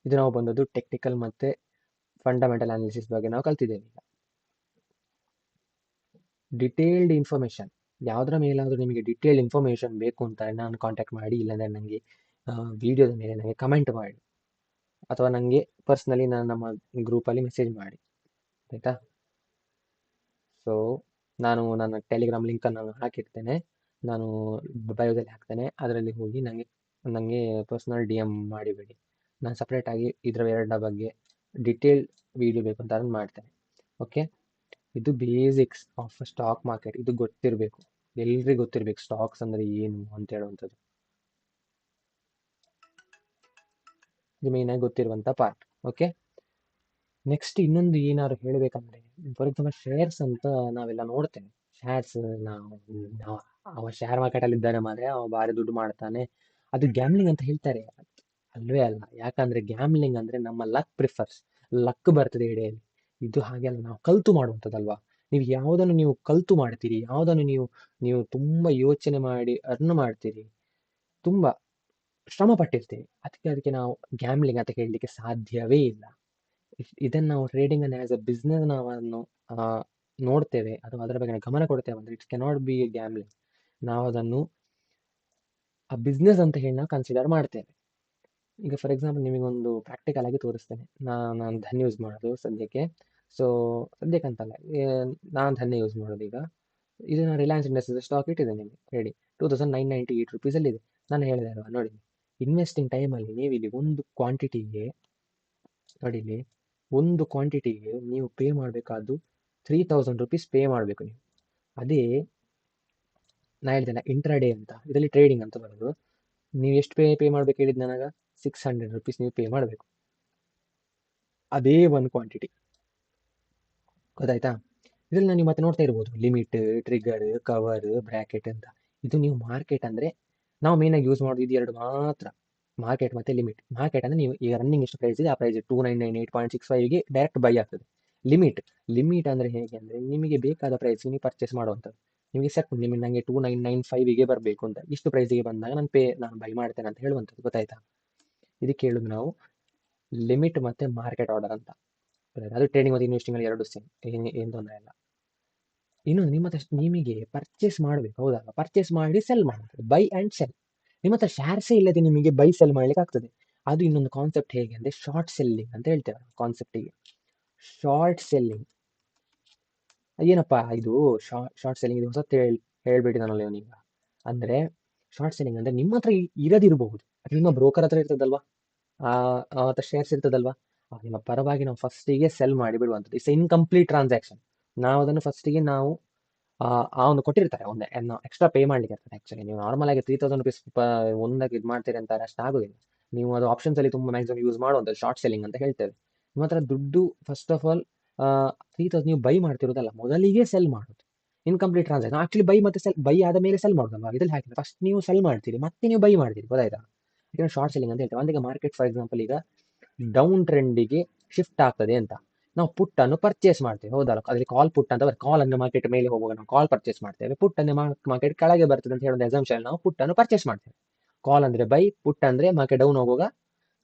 ಇದು ನಾವು ಬಂದದ್ದು ಟೆಕ್ನಿಕಲ್ ಮತ್ತೆ ಫಂಡಮೆಂಟಲ್ ಅನಾಲಿಸಿಸ್ ಬಗ್ಗೆ ನಾವು ಕಲ್ತಿದ್ದೇವೆ. ಈಗ ಡಿಟೇಲ್ಡ್ ಇನ್ಫಾರ್ಮೇಶನ್, ಯಾವ್ದ್ರ ಮೇಲಾದ್ರೂ ನಿಮಗೆ ಡಿಟೇಲ್ಡ್ ಇನ್ಫಾರ್ಮೇಶನ್ ಬೇಕು ಅಂತ ನಾನು ಕಾಂಟ್ಯಾಕ್ಟ್ ಮಾಡಿ, ಇಲ್ಲಾಂದ್ರೆ ನನಗೆ ವಿಡಿಯೋದ ಮೇಲೆ ನನಗೆ ಕಮೆಂಟ್ ಮಾಡಿ, ಅಥವಾ ನನಗೆ ಪರ್ಸ್ನಲಿ ನಮ್ಮ ಗ್ರೂಪಲ್ಲಿ ಮೆಸೇಜ್ ಮಾಡಿ, ಆಯ್ತಾ? ಸೊ ನಾನು ನನ್ನ ಟೆಲಿಗ್ರಾಮ್ ಲಿಂಕನ್ನು ನಾನು ಹಾಕಿರ್ತೇನೆ, ನಾನು ಬಯೋದಲ್ಲಿ ಹಾಕ್ತೇನೆ. ಅದರಲ್ಲಿ ಹೋಗಿ ನನಗೆ ಪರ್ಸ್ನಲ್ ಡಿ ಎಮ್ ಮಾಡಿಬಿಡಿ. ನಾನು ಸಪ್ರೇಟಾಗಿ ಇದರ ಎರಡರ ಬಗ್ಗೆ ಡಿಟೇಲ್ ವಿಡಿಯೋ ಬೇಕು ಅಂತ ನಾನು ಮಾಡ್ತೇನೆ. ಓಕೆ. ಇದು ಬೇಸಿಕ್ಸ್ ಆಫ್ ಸ್ಟಾಕ್ ಮಾರ್ಕೆಟ್. ಇದು ಗೊತ್ತಿರಬೇಕು, ಎಲ್ರಿಗೂ ಗೊತ್ತಿರಬೇಕು ಸ್ಟಾಕ್ಸ್ ಅಂದ್ರೆ ಏನು ಅಂತ ಹೇಳುವಂಥದ್ದು. ಇದು ಮೇನ್ ಆಗಿ ಗೊತ್ತಿರುವಂಥ ಪಾರ್ಟ್. ಓಕೆ. ನೆಕ್ಸ್ಟ್ ಇನ್ನೊಂದು ಏನಾದ್ರು ಹೇಳಬೇಕಂದ್ರೆ, ಫಾರ್ ಎಕ್ಸಾಂಪಲ್ ಶೇರ್ಸ್ ಅಂತ ನಾವೆಲ್ಲ ನೋಡ್ತೇವೆ. ಶೇರ್ಸ್, ನಾವು ಅವ ಶೇರ್ ಮಾರ್ಕೆಟ್ ಅಲ್ಲಿ ಇದ್ದಾನೆ ಮಾದ್ರೆ ಅವ ಭಾರಿ ದುಡ್ಡು ಮಾಡ್ತಾನೆ, ಅದು ಗ್ಯಾಮ್ಲಿಂಗ್ ಅಂತ ಹೇಳ್ತಾರೆ. ಅಲ್ವೇ ಅಲ್ಲ. ಯಾಕಂದ್ರೆ ಗ್ಯಾಮ್ಲಿಂಗ್ ಅಂದ್ರೆ ನಮ್ಮ ಲಕ್ ಬರ್ತದೆ ಎಡೆಯಲ್ಲಿ. ಇದು ಹಾಗೆಲ್ಲ ನಾವು ಕಲ್ತು ಮಾಡುವಂಥದ್ದಲ್ವಾ. ನೀವು ಕಲ್ತು ಮಾಡ್ತೀರಿ, ಯಾವುದನ್ನು ನೀವು ತುಂಬಾ ಯೋಚನೆ ಮಾಡಿ ಅರ್ನ್ ಮಾಡ್ತೀರಿ, ತುಂಬಾ ಶ್ರಮ ಪಟ್ಟಿರ್ತೀವಿ, ಅದಕ್ಕೆ ನಾವು ಗ್ಯಾಮ್ಲಿಂಗ್ ಅಂತ ಹೇಳಲಿಕ್ಕೆ ಸಾಧ್ಯವೇ ಇಲ್ಲ. ಇದನ್ನು ನಾವು ಟ್ರೇಡಿಂಗ್ ಅನ್ನು ಆಸ್ ಅ ಬಿಸ್ನೆಸ್ ನಾವು ನೋಡ್ತೇವೆ ಅಥವಾ ಅದರ ಬಗ್ಗೆ ಗಮನ ಕೊಡ್ತೇವೆ ಅಂದ್ರೆ it's cannot be A gambling. ನಾವು ಅದನ್ನು ಆ ಬಿಸ್ನೆಸ್ ಅಂತ ಹೇಳಿ ನಾವು ಕನ್ಸಿಡರ್ ಮಾಡ್ತೇವೆ. ಈಗ ಫಾರ್ ಎಕ್ಸಾಂಪಲ್ ನಿಮಗೊಂದು ಪ್ರಾಕ್ಟಿಕಲ್ ಆಗಿ ತೋರಿಸ್ತೇನೆ. ನಾನು ಧನ್ ಯೂಸ್ ಮಾಡೋದು ಸದ್ಯಕ್ಕೆ. ಸೊ ಸದ್ಯಕ್ಕೆ ಅಂತಲ್ಲ, ನಾನು ಧನ್ಯ ಯೂಸ್ ಮಾಡೋದು ಈಗ. ಇದನ್ನ ರಿಲಯನ್ಸ್ ಇಂಡಸ್ಟ್ರೀಸ್ ಸ್ಟಾಕ್ ಇಟ್ಟಿದೆ ನಿಮಗೆ ರೆಡಿ, 2998 ರುಪೀಸಲ್ಲಿ ಇದೆ. ನಾನು ಹೇಳಿದೆ ಅಲ್ವಾ, ನೋಡಿ, ಇನ್ವೆಸ್ಟಿಂಗ್ ಟೈಮಲ್ಲಿ ನೀವು ಇಲ್ಲಿ ಒಂದು ಕ್ವಾಂಟಿಟಿಗೆ ನೀವು ಪೇ ಮಾಡಬೇಕಾದ್ದು 3000 ರುಪೀಸ್ ಪೇ ಮಾಡಬೇಕು ನೀವು. ಅದೇ ನಾ ಹೇಳ್ತೇನೆ ಇಂಟ್ರಾಡೇ ಅಂತ, ಇದರಲ್ಲಿ ಟ್ರೇಡಿಂಗ್ ಅಂತ ಬರೋದು. ನೀವು ಎಷ್ಟು ಪೇ ಮಾಡ್ಬೇಕು ಹೇಳಿದ್ ನನಗ? 600 ರುಪೀಸ್ ನೀವು ಪೇ ಮಾಡಬೇಕು, ಅದೇ ಒಂದು ಕ್ವಾಂಟಿಟಿ. ಗೊತ್ತಾಯ್ತಾ? ಇದ್ರಲ್ಲಿ ನೀವು ಮತ್ತೆ ನೋಡ್ತಾ ಇರ್ಬೋದು ಲಿಮಿಟ್, ಟ್ರಿಗರ್, ಕವರ್, ಬ್ರಾಕೆಟ್ ಅಂತ. ಇದು ನೀವು ಮಾರ್ಕೆಟ್ ಅಂದ್ರೆ ನಾವು ಮೇನ್ ಆಗಿ ಯೂಸ್ ಮಾಡೋದು ಇದು ಎರಡು ಮಾತ್ರ, ಮಾರ್ಕೆಟ್ ಮತ್ತೆ ಲಿಮಿಟ್. ಮಾರ್ಕೆಟ್ ಅಂದ್ರೆ ನೀವು ಈಗ ರನ್ನಿಂಗ್ ಎಷ್ಟು ಪ್ರೈಸ್ ಇದೆ ಆ ಪ್ರೈಸ್ 2998.65ಗೆ ಡೈರೆಕ್ಟ್ ಬೈ ಆಗ್ತದೆ. ಲಿಮಿಟ್ ಅಂದ್ರೆ ಹೇಗೆ ಅಂದ್ರೆ ನಿಮಗೆ ಬೇಕಾದ ಪ್ರೈಸ್ ನೀವು ಪರ್ಚೇಸ್ ಮಾಡುವಂಥದ್ದು. ನಿಮಗೆ ಸೆಟ್ ನಿಮಗೆ ನನಗೆ 2995ಗೆ ಬರಬೇಕು ಅಂತ, ಇಷ್ಟು ಪ್ರೈಸ್ಗೆ ಬಂದಾಗ ನಾನು ಬೈ ಮಾಡ್ತೇನೆ ಅಂತ ಹೇಳುವಂಥದ್ದು. ಗೊತ್ತಾಯ್ತಾ? ಇದಕ್ಕೆ ಹೇಳುದು ನಾವು ಲಿಮಿಟ್ ಮತ್ತೆ ಮಾರ್ಕೆಟ್ ಆರ್ಡರ್ ಅಂತ. ಅದು ಟ್ರೇಡಿಂಗ್ ಮತ್ತು ಇನ್ವೆಸ್ಟಿಂಗ್ ಅಲ್ಲಿ ಎರಡು ಸೇಮ್, ಏನು ತೊಂದರೆ ಇಲ್ಲ. ಇನ್ನು ನಿಮಗೆ ಪರ್ಚೇಸ್ ಮಾಡಬೇಕು, ಹೌದಲ್ಲ? ಪರ್ಚೇಸ್ ಮಾಡಿ ಸೆಲ್ ಮಾಡ್ತಾರೆ, ಬೈ ಅಂಡ್ ಸೆಲ್. ನಿಮ್ಮ ಹತ್ರ ಶೇರ್ಸೇ ಇಲ್ಲದೆ ನಿಮಗೆ ಬೈ ಸೆಲ್ ಮಾಡ್ಲಿಕ್ಕೆ ಆಗ್ತದೆ. ಅದು ಇನ್ನೊಂದು ಕಾನ್ಸೆಪ್ಟ್. ಹೇಗೆ ಅಂದ್ರೆ ಶಾರ್ಟ್ ಸೆಲ್ಲಿಂಗ್ ಅಂತ ಹೇಳ್ತೇವೆ ಕಾನ್ಸೆಪ್ಟಿಗೆ. ಶಾರ್ಟ್ ಸೆಲ್ಲಿಂಗ್ ಏನಪ್ಪಾ ಇದು? ಶಾರ್ಟ್ ಸೆಲ್ಲಿಂಗ್ ಇದು ಹೊಸತ್ತು ಹೇಳ್ಬಿಟ್ಟು ನಾನು ಇವನೀಗ. ಅಂದ್ರೆ ಶಾರ್ಟ್ ಸೆಲ್ಲಿಂಗ್ ಅಂದ್ರೆ ನಿಮ್ಮ ಹತ್ರ ಇರದಿರಬಹುದು, ಅದು ನಿಮ್ಮ ಬ್ರೋಕರ್ ಹತ್ರ ಇರ್ತದಲ್ವಾ, ಆ ಹತ್ರ ಶೇರ್ಸ್ ಇರ್ತದಲ್ವಾ, ನಿಮ್ಮ ಪರವಾಗಿ ನಾವು ಫಸ್ಟಿಗೆ ಸೆಲ್ ಮಾಡಿ ಬಿಡುವಂಥದ್ದು. It's incomplete transaction. ನಾವು ಅದನ್ನು ಫಸ್ಟಿಗೆ ಆ ಒಂದು ಕೊಟ್ಟಿರ್ತಾರೆ, ಒಂದು ಎಕ್ಸ್ಟ್ರಾ ಪೇ ಮಾಡ್ಲಿಕ್ಕೆ ಇರ್ತದೆ. ಆಕ್ಚುಲಿ ನೀವು ನಾರ್ಮಲ್ ಆಗಿ 3000 ರುಪೀಸ್ ಒಂದಾಗಿ ಇದು ಮಾಡ್ತೀರಿ ಅಂತಾರೆ, ಅಷ್ಟು ಆಗೋದಿಲ್ಲ. ನೀವು ಅದು ಆಪ್ಷನ್ಸ್ ಅಲ್ಲಿ ತುಂಬ ಮ್ಯಾಕ್ಸಿಮಮ್ ಯೂಸ್ ಮಾಡುವಂಥದ್ದು ಶಾರ್ಟ್ ಸೆಲ್ಲಿಂಗ್ ಅಂತ ಹೇಳ್ತೇವೆ. ನಿಮ್ಮ ಹತ್ರ ದುಡ್ಡು ಫಸ್ಟ್ ಆಫ್ ಆಲ್ 3000 ನೀವು ಬೈ ಮಾಡ್ತಿರೋದಲ್ಲ, ಮೊದಲಿಗೆ ಸೆಲ್ ಮಾಡೋದು. ಇನ್ಕಂಪ್ಲೀಟ್ ಟ್ರಾನ್ಸಾಕ್ಷನ್ ಆಕ್ಚುಲಿ ಬೈ ಆದ ಮೇಲೆ ಸೆಲ್ ಮಾಡೋದಲ್ವಾ, ಇದ್ರಲ್ಲಿ ಹಾಕಿದ್ರೆ ಫಸ್ಟ್ ನೀವು ಸೆಲ್ ಮಾಡ್ತೀರಿ ಮತ್ತೆ ನೀವು ಬೈ ಮಾಡ್ತೀರಿ, ಗೊತ್ತಾಯ್ತಾ? ಯಾಕಂದ್ರೆ ಶಾರ್ಟ್ ಸೆಲ್ಲಿಂಗ್ ಅಂತ ಹೇಳ್ತೇವೆ. ಒಂದಿಗೆ ಮಾರ್ಕೆಟ್ ಫಾರ್ ಎಕ್ಸಾಂಪಲ್ ಈಗ ಡೌನ್ ಟ್ರೆಂಡಿಗೆ ಶಿಫ್ಟ್ ಆಗ್ತದೆ ಅಂತ ನಾವು ಪುಟ್ ಅನ್ನು ಪರ್ಚೇಸ್ ಮಾಡ್ತೇವೆ, ಹೌದಲ್ಲ? ಅದ್ರಲ್ಲಿ ಕಾಲ್ ಪುಟ್ ಅಂತ ಬರ್ತದೆ. ಕಾಲ್ ಅನ್ನು ಮಾರ್ಕೆಟ್ ಮೇಲೆ ಹೋಗುವಾಗ ನಾವು ಕಾಲ್ ಪರ್ಚೇಸ್ ಮಾಡ್ತೇವೆ, ಪುಟ್ ಅನ್ನು ಮಾರ್ಕೆಟ್ ಕೆಳಗೆ ಬರ್ತದೆ ಅಂತ ಹೇಳೋ ಎಕ್ಸಾಂಪಲ್ ನಾವು ಪುಟ್ ಅನ್ನು ಪರ್ಚೇಸ್ ಮಾಡ್ತೇವೆ. ಕಾಲ್ ಅಂದ್ರೆ ಬೈ, ಪುಟ್ ಅಂದ್ರೆ ಮಾರ್ಕೆಟ್ ಡೌನ್ ಹೋಗುವಾಗ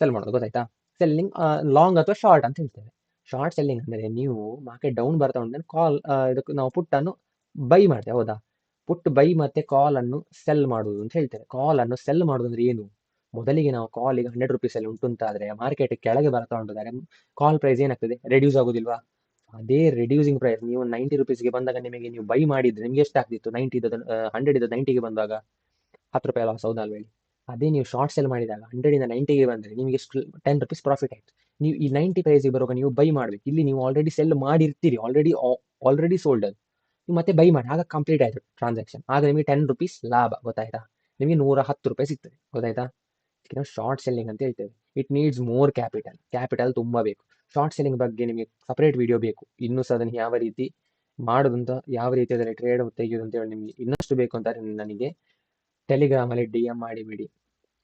ಸೆಲ್ ಮಾಡೋದು, ಗೊತ್ತಾಯ್ತಾ? ಸೆಲ್ಲಿಂಗ್ ಲಾಂಗ್ ಅಥವಾ ಶಾರ್ಟ್ ಅಂತ ಹೇಳ್ತೇವೆ. ಶಾರ್ಟ್ ಸೆಲ್ಲಿಂಗ್ ಅಂದ್ರೆ ನೀವು ಮಾರ್ಕೆಟ್ ಡೌನ್ ಬರ್ತಾ ಉಂಟು ಕಾಲ್ ಇದಕ್ಕೆ ನಾವು ಪುಟ್ ಅನ್ನು ಬೈ ಮಾಡ್ತೇವೆ, ಹೌದಾ? ಪುಟ್ ಬೈ ಮತ್ತೆ ಕಾಲ್ ಅನ್ನು ಸೆಲ್ ಮಾಡುವುದು ಅಂತ ಹೇಳ್ತೇವೆ. ಕಾಲ್ ಅನ್ನು ಸೆಲ್ ಮಾಡುದು ಅಂದ್ರೆ ಏನು? ಮೊದಲಿಗೆ ನಾವು ಕಾಲ್ ಈಗ 100 rupees ಅಲ್ಲಿ ಉಂಟು ಅಂತ ಆದ್ರೆ ಮಾರ್ಕೆಟ್ ಕೆಳಗೆ ಬರ್ತಾ ಉಂಟಾದ್ರೆ ಕಾಲ್ ಪ್ರೈಸ್ ಏನಾಗ್ತದೆ, ರೆಡ್ಯೂಸ್ ಆಗುದಿಲ್ವಾ? ಅದೇ ರೆಡ್ಯೂಸಿಂಗ್ ಪ್ರೈಸ್ ನೀವು 90 rupeesಗೆ ಬಂದಾಗ ನಿಮಗೆ ನೀವು ಬೈ ಮಾಡಿದ್ರೆ ನಿಮ್ಗೆ ಎಷ್ಟಾಗ್ತಿತ್ತು? 100 ಇದ್ದ 90ಗೆ ಬಂದಾಗ 10 ರೂಪಾಯಿ ಲಾಸ್, ಹೌದಲ್ವ ಹೇಳಿ? ಅದೇ ನೀವು ಶಾರ್ಟ್ ಸೆಲ್ ಮಾಡಿದಾಗ 100 ಇಂದ 90ಗೆ ಬಂದ್ರೆ ನಿಮಗೆ ಎಷ್ಟು? 10 rupees ಪ್ರಾಫಿಟ್ ಆಯ್ತು. ನೀವು ಈ 90 ಪ್ರೈಸ್ಗೆ ಬರುವಾಗ ನೀವು ಬೈ ಮಾಡ್ಬೇಕು. ಇಲ್ಲಿ ನೀವು ಆಲ್ರೆಡಿ ಸೆಲ್ ಮಾಡಿರ್ತೀರಿ, ಆಲ್ರೆಡಿ ಸೋಲ್ಡ್ ಅದು. ನೀವು ಮತ್ತೆ ಬೈ ಮಾಡಿ, ಆಗ ಕಂಪ್ಲೀಟ್ ಆಯ್ತು ಟ್ರಾನ್ಸಾಕ್ಷನ್. ಆಗ ನಿಮಗೆ 10 rupees ಲಾಭ, ಗೊತ್ತಾಯ್ತಾ? ನಿಮಗೆ 110 ರೂಪಾಯಿ ಸಿಗ್ತದೆ, ಗೊತ್ತಾಯ್ತಾ? ನಾವು ಶಾರ್ಟ್ ಸೆಲ್ಲಿಂಗ್ ಅಂತ ಹೇಳ್ತೇವೆ. ಇಟ್ ನೀಡ್ಸ್ ಮೋರ್ ಕ್ಯಾಪಿಟಲ್ ತುಂಬಾ ಬೇಕು. ಶಾರ್ಟ್ ಸೆಲ್ಲಿಂಗ್ ಬಗ್ಗೆ ನಿಮಗೆ ಸಪರೇಟ್ ವಿಡಿಯೋ ಬೇಕು. ಇನ್ನೂ ಸಹ ಅದನ್ನು ಯಾವ ರೀತಿ ಮಾಡೋದಂತ, ಯಾವ ರೀತಿ ಅದರಲ್ಲಿ ಟ್ರೇಡ್ ತೆಗೆಯೋದು ಅಂತ ಹೇಳಿ ನಿಮಗೆ ಇನ್ನಷ್ಟು ಬೇಕು ಅಂತ ನನಗೆ ಟೆಲಿಗ್ರಾಮಲ್ಲಿ DM ಮಾಡಿಬಿಡಿ.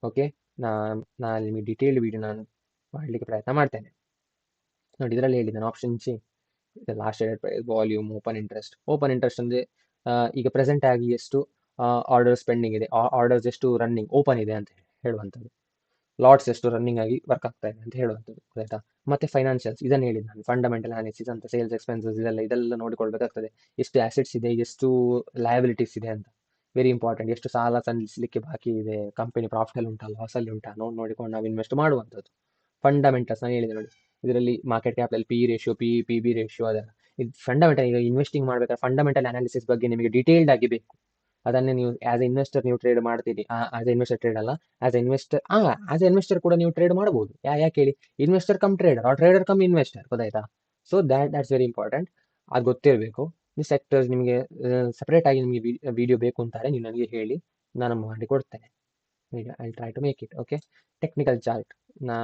ಓಕೆ, ನಾನು ನಿಮಗೆ ಡೀಟೇಲ್ಡ್ ವಿಡಿಯೋ ನಾನು ಮಾಡಲಿಕ್ಕೆ ಪ್ರಯತ್ನ ಮಾಡ್ತೇನೆ. ನೋಡಿ, ಇದರಲ್ಲಿ ಹೇಳಿದ್ದೇನೆ option C, last price, volume, open interest ಅಂದ್ರೆ ಈಗ ಪ್ರೆಸೆಂಟ್ ಆಗಿ ಎಷ್ಟು ಆರ್ಡರ್ಸ್ ಪೆಂಡಿಂಗ್ ಇದೆ, ಆರ್ಡರ್ಸ್ ಎಷ್ಟು ರನ್ನಿಂಗ್ ಓಪನ್ ಇದೆ ಅಂತ ಹೇಳುವಂಥದ್ದು. ಲಾಟ್ಸ್ ಎಷ್ಟು ರನ್ನಿಂಗ್ ಆಗಿ ವರ್ಕ್ ಆಗ್ತಾ ಇದೆ ಅಂತ ಹೇಳುವಂಥದ್ದು, ಆಯ್ತಾ? ಮತ್ತೆ ಫೈನಾನ್ಷಿಯಲ್ಸ್, ಇದನ್ನು ಹೇಳಿದ್ದು ನಾನು, ಫಂಡಮೆಂಟಲ್ ಅನಾಲಿಸಿಸ್ ಅಂತ, ಸೇಲ್ಸ್ ಎಕ್ಸ್ಪೆನ್ಸಸ್ ಇದೆಲ್ಲ ನೋಡಿಕೊಳ್ಬೇಕಾಗ್ತದೆ. ಎಷ್ಟು ಅಸೆಟ್ಸ್ ಇದೆ, ಎಷ್ಟು ಲಯಬಿಲಿಟೀಸ್ ಇದೆ ಅಂತ, ವೆರಿ ಇಂಪಾರ್ಟೆಂಟ್. ಎಷ್ಟು ಸಾಲ ಸಲ್ಲಿಸಲಿಕ್ಕೆ ಬಾಕಿ ಇದೆ, ಕಂಪನಿ ಪ್ರಾಫಿಟ್ ಅಲ್ಲಿ ಉಂಟಾ, ಲಾಸ್ ಅಲ್ಲಿ ಉಂಟಾ ನೋಡಿಕೊಂಡು ನಾವು ಇನ್ವೆಸ್ಟ್ ಮಾಡುವಂಥದ್ದು. ಫಂಡಮೆಂಟಲ್ಸ್ ನಾನು ಹೇಳಿದೆ ನೋಡಿ, ಇದರಲ್ಲಿ market capital, P ratio, P B ratio, ಅದೆಲ್ಲ ಇದು ಫಂಡಮೆಂಟಲ್. ಈಗ ಇನ್ವೆಸ್ಟಿಂಗ್ ಮಾಡಬೇಕಾದ್ರೆ ಫಂಡಮೆಂಟಲ್ ಅನಾಲಿಸಿಸ್ ಬಗ್ಗೆ ನಿಮಗೆ ಡೀಟೇಲ್ಡ್ ಆಗಿ ಬೇಕು. ಅದನ್ನೇ ನೀವು ಆಸ್ ಎ ಇನ್ವೆಸ್ಟರ್ ನೀವು ಟ್ರೇಡ್ ಮಾಡ್ತೀರಿ. ಆಸ್ ಎ ಇನ್ವೆಸ್ಟರ್ ಟ್ರೇಡ್ ಅಲ್ಲ, as a investor as a investor ಕೂಡ ನೀವು ಟ್ರೇಡ್ ಮಾಡಬಹುದು. ಯಾಕೆ ಹೇಳಿ? Investor cum trader, trader cum investor, ಗೊತ್ತಾಯ್ತಾ? So that's very important. ಅದು ಗೊತ್ತಿರಬೇಕು. ಈ ಸೆಕ್ಟರ್ಸ್ ನಿಮಗೆ ಸಪ್ರೇಟ್ ಆಗಿ ನಿಮಗೆ ವಿಡಿಯೋ ಬೇಕು ಅಂತಾರೆ, ನೀವು ನನಗೆ ಹೇಳಿ, ನಾನು ಮಾಡಿ ಕೊಡ್ತೇನೆ. I try to make it. Okay, technical chart. ನಾ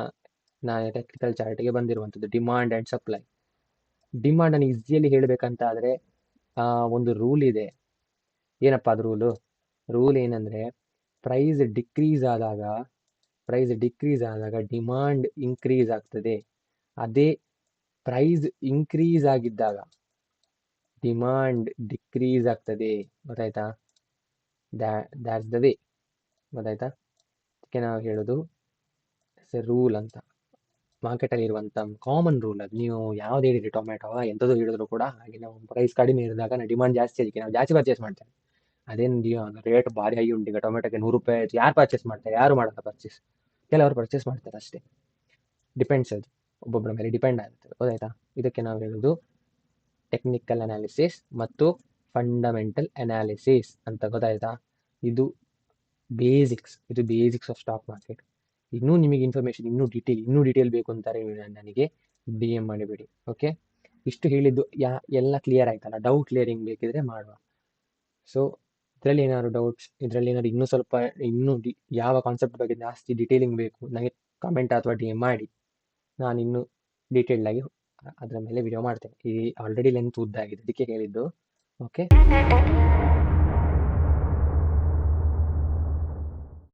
ಟೆಕ್ನಿಕಲ್ ಚಾರ್ಟ್ಗೆ ಬಂದಿರುವಂಥದ್ದು ಡಿಮಾಂಡ್ ಆ್ಯಂಡ್ ಸಪ್ಲೈ. ಡಿಮಾಂಡನ್ನು ಈಸಿಯಲ್ಲಿ ಹೇಳಬೇಕಂತ ಆದರೆ ಒಂದು ರೂಲ್ ಇದೆ. ಏನಪ್ಪ ಅದು ರೂಲ್ ಏನಂದ್ರೆ, ಪ್ರೈಸ್ ಡಿಕ್ರೀಸ್ ಆದಾಗ ಡಿಮಾಂಡ್ ಇನ್ಕ್ರೀಸ್ ಆಗ್ತದೆ. ಅದೇ ಪ್ರೈಸ್ ಇನ್ಕ್ರೀಸ್ ಆಗಿದ್ದಾಗ ಡಿಮಾಂಡ್ ಡಿಕ್ರೀಸ್ ಆಗ್ತದೆ, ಗೊತ್ತಾಯ್ತಾ? ದ್ಯಾಟ್ಸ್ ದ ವೇ, ಗೊತ್ತಾಯ್ತಾ? ಅದಕ್ಕೆ ನಾವು ಹೇಳೋದು ರೂಲ್ ಅಂತ, ಮಾರ್ಕೆಟಲ್ಲಿ ಇರುವಂಥ ಕಾಮನ್ ರೂಲ್ ಅದು. ನೀವು ಯಾವುದೇ ಹೇಳಿರಿ, ಟೊಮೆಟೊ ಎಂಥದ್ದು ಹೇಳಿದ್ರು ಕೂಡ ಹಾಗೆ, ನಾವು ಪ್ರೈಸ್ ಕಡಿಮೆ ಇರಿದಾಗ ಡಿಮಾಂಡ್ ಜಾಸ್ತಿ, ಅದಕ್ಕೆ ನಾವು ಜಾಸ್ತಿ ಪರ್ಚೇಸ್ ಮಾಡ್ತೇವೆ. ಅದೇನು ರೇಟ್ ಭಾರಿ ಹೈ ಉಂಟು ಈಗ, ಟೊಮೆಟೊಗೆ 100 ರೂಪಾಯಿ ಆಯ್ತು, ಯಾರು ಪರ್ಚೇಸ್ ಮಾಡ್ತಾರೆ? ಯಾರು ಮಾಡಲ್ಲ ಪರ್ಚೇಸ್, ಕೆಲವರು ಪರ್ಚೇಸ್ ಮಾಡ್ತಾರೆ ಅಷ್ಟೇ. ಡಿಪೆಂಡ್ಸ್, ಅದು ಒಬ್ಬೊಬ್ಬರ ಮೇಲೆ ಡಿಪೆಂಡ್ ಆಗುತ್ತೆ, ಗೊತ್ತಾಯ್ತಾ? ಇದಕ್ಕೆ ನಾವು ಹೇಳೋದು ಟೆಕ್ನಿಕಲ್ ಅನಾಲಿಸಿಸ್ ಮತ್ತು ಫಂಡಮೆಂಟಲ್ ಅನಾಲಿಸಿಸ್ ಅಂತ, ಗೊತ್ತಾಯ್ತಾ? ಇದು ಬೇಸಿಕ್ಸ್ ಆಫ್ ಸ್ಟಾಕ್ ಮಾರ್ಕೆಟ್. ಇನ್ನೂ ನಿಮಗೆ ಇನ್ಫಾರ್ಮೇಶನ್ ಇನ್ನೂ ಡೀಟೇಲ್ ಬೇಕು ಅಂತಾರೆ, ನನಗೆ DM ಮಾಡಿಬಿಡಿ. ಓಕೆ, ಇಷ್ಟು ಹೇಳಿದ್ದು ಎಲ್ಲ ಕ್ಲಿಯರ್ ಆಯ್ತಲ್ಲ? ಡೌಟ್ ಕ್ಲಿಯರಿಂಗ್ ಬೇಕಿದ್ರೆ ಮಾಡುವ. ಸೊ ಇದರಲ್ಲಿ ಏನಾದ್ರು ಡೌಟ್ಸ್, ಇದರಲ್ಲಿ ಏನಾದ್ರು ಇನ್ನೂ ಸ್ವಲ್ಪ ಯಾವ ಕಾನ್ಸೆಪ್ಟ್ ಬಗ್ಗೆ ಜಾಸ್ತಿ ಡೀಟೇಲಿಂಗ್ ಬೇಕು, ನನಗೆ ಕಮೆಂಟ್ ಅಥವಾ DM ಮಾಡಿ, ನಾನು ಇನ್ನೂ ಡೀಟೇಲ್ಡ್ ಆಗಿ ಅದರ ಮೇಲೆ ವಿಡಿಯೋ ಮಾಡ್ತೇನೆ. ಈ ಆಲ್ರೆಡಿ ಲೆಂತ್ ಉದ್ದ ಆಗಿದೆ, ಅದಕ್ಕೆ ಹೇಳಿದ್ದು. ಓಕೆ.